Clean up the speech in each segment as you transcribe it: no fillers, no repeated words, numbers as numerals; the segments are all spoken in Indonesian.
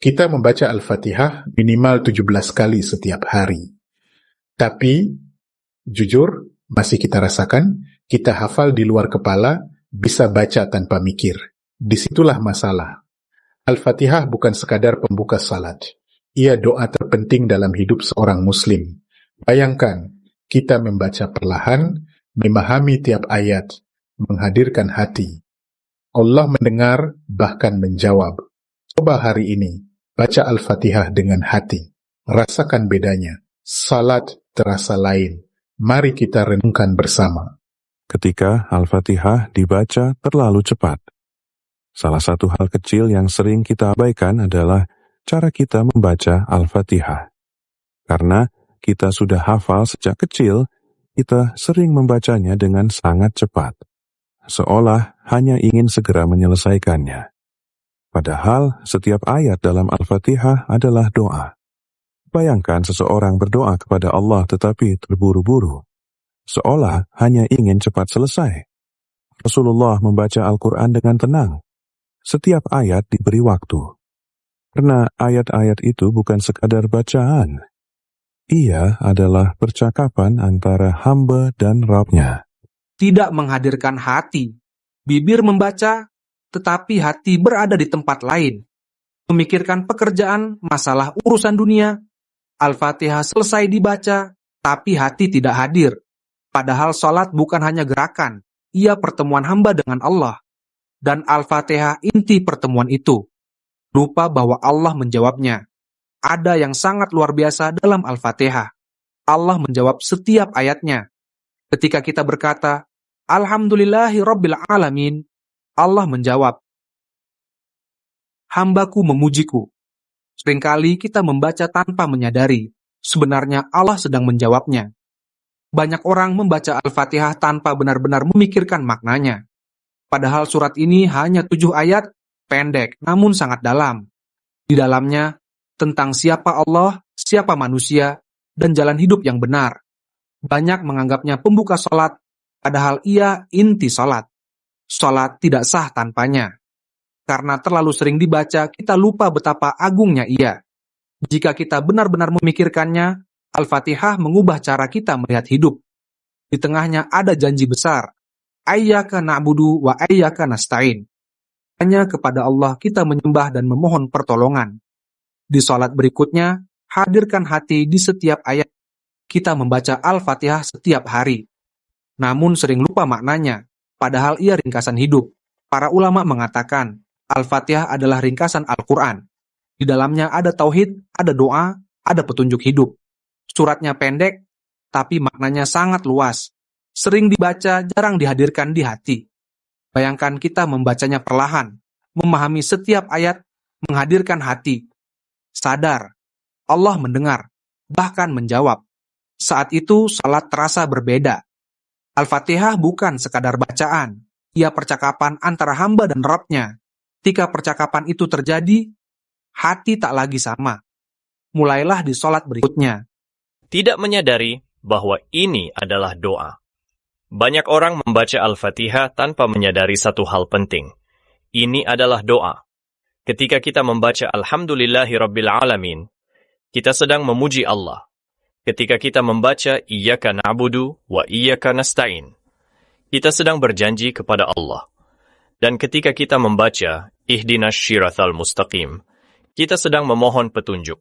Kita membaca Al-Fatihah minimal 17 kali setiap hari. Tapi, jujur, masih kita rasakan, kita hafal di luar kepala, bisa baca tanpa mikir. Disitulah masalah. Al-Fatihah bukan sekadar pembuka salat. Ia doa terpenting dalam hidup seorang muslim. Bayangkan, kita membaca perlahan, memahami tiap ayat, menghadirkan hati. Allah mendengar, bahkan menjawab. Coba hari ini, baca Al-Fatihah dengan hati. Rasakan bedanya. Salat terasa lain. Mari kita renungkan bersama. Ketika Al-Fatihah dibaca terlalu cepat. Salah satu hal kecil yang sering kita abaikan adalah cara kita membaca Al-Fatihah. Karena kita sudah hafal sejak kecil, kita sering membacanya dengan sangat cepat. Seolah hanya ingin segera menyelesaikannya. Padahal setiap ayat dalam Al-Fatihah adalah doa. Bayangkan seseorang berdoa kepada Allah tetapi terburu-buru. Seolah hanya ingin cepat selesai. Rasulullah membaca Al-Quran dengan tenang. Setiap ayat diberi waktu. Karena ayat-ayat itu bukan sekadar bacaan. Ia adalah percakapan antara hamba dan Rabb-Nya. Tidak menghadirkan hati. Bibir membaca, tetapi hati berada di tempat lain. Memikirkan pekerjaan, masalah urusan dunia. Al-Fatihah selesai dibaca, tapi hati tidak hadir. Padahal salat bukan hanya gerakan, ia pertemuan hamba dengan Allah. Dan Al-Fatihah inti pertemuan itu. Lupa bahwa Allah menjawabnya. Ada yang sangat luar biasa dalam Al-Fatihah. Allah menjawab setiap ayatnya. Ketika kita berkata, Alhamdulillahi Rabbil Alamin, Allah menjawab, Hambaku memujiku. Seringkali kita membaca tanpa menyadari, sebenarnya Allah sedang menjawabnya. Banyak orang membaca Al-Fatihah tanpa benar-benar memikirkan maknanya. Padahal surat ini hanya 7 ayat, pendek namun sangat dalam. Di dalamnya, tentang siapa Allah, siapa manusia, dan jalan hidup yang benar. Banyak menganggapnya pembuka salat, padahal ia inti salat. Salat tidak sah tanpanya. Karena terlalu sering dibaca, kita lupa betapa agungnya ia. Jika kita benar-benar memikirkannya, Al-Fatihah mengubah cara kita melihat hidup. Di tengahnya ada janji besar. Iyyaka na'budu wa iyyaka nasta'in. Hanya kepada Allah kita menyembah dan memohon pertolongan. Di salat berikutnya, hadirkan hati di setiap ayat. Kita membaca Al-Fatihah setiap hari. Namun sering lupa maknanya, padahal ia ringkasan hidup. Para ulama mengatakan, Al-Fatihah adalah ringkasan Al-Quran. Di dalamnya ada tauhid, ada doa, ada petunjuk hidup. Suratnya pendek, tapi maknanya sangat luas. Sering dibaca, jarang dihadirkan di hati. Bayangkan kita membacanya perlahan, memahami setiap ayat, menghadirkan hati. Sadar, Allah mendengar, bahkan menjawab. Saat itu, salat terasa berbeda. Al-Fatihah bukan sekadar bacaan, ia percakapan antara hamba dan Rabb-Nya. Ketika percakapan itu terjadi, hati tak lagi sama. Mulailah di salat berikutnya. Tidak menyadari bahwa ini adalah doa. Banyak orang membaca Al-Fatihah tanpa menyadari satu hal penting. Ini adalah doa. Ketika kita membaca Alhamdulillahi Rabbil Alamin, kita sedang memuji Allah. Ketika kita membaca Iyyaka na'budu wa iyyaka nasta'in, kita sedang berjanji kepada Allah. Dan ketika kita membaca Ihdinas Shirathal Mustaqim, kita sedang memohon petunjuk.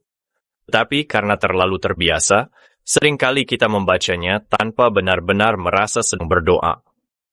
Tapi karena terlalu terbiasa, seringkali kita membacanya tanpa benar-benar merasa sedang berdoa.